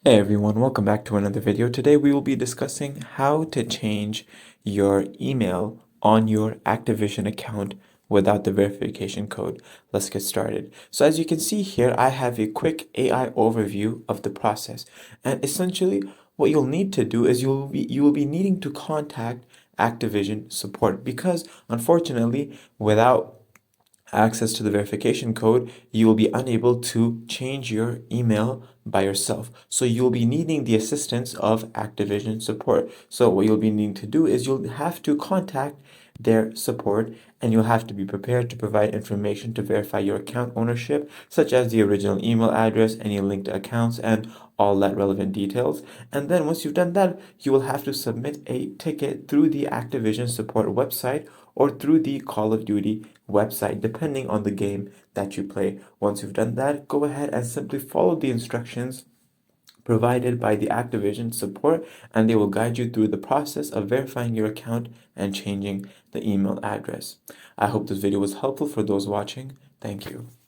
Hey everyone, welcome back to another video. Today we will be discussing how to change your email on your Activision account without the verification code. Let's get started. So as you can see here, I have a quick AI overview of the process. And essentially what you'll need to do is you will be needing to contact Activision support because unfortunately without access to the verification code, you will be unable to change your email by yourself. So you'll be needing the assistance of Activision support. So what you'll be needing to do is you'll have to contact their support and you'll have to be prepared to provide information to verify your account ownership, such as the original email address, any linked accounts, and all that relevant details. And then once you've done that, you will have to submit a ticket through the Activision support website or through the Call of Duty website, depending on the game that you play. Once you've done that, go ahead and simply follow the instructions provided by the Activision support, and they will guide you through the process of verifying your account and changing the email address. I hope this video was helpful for those watching. Thank you.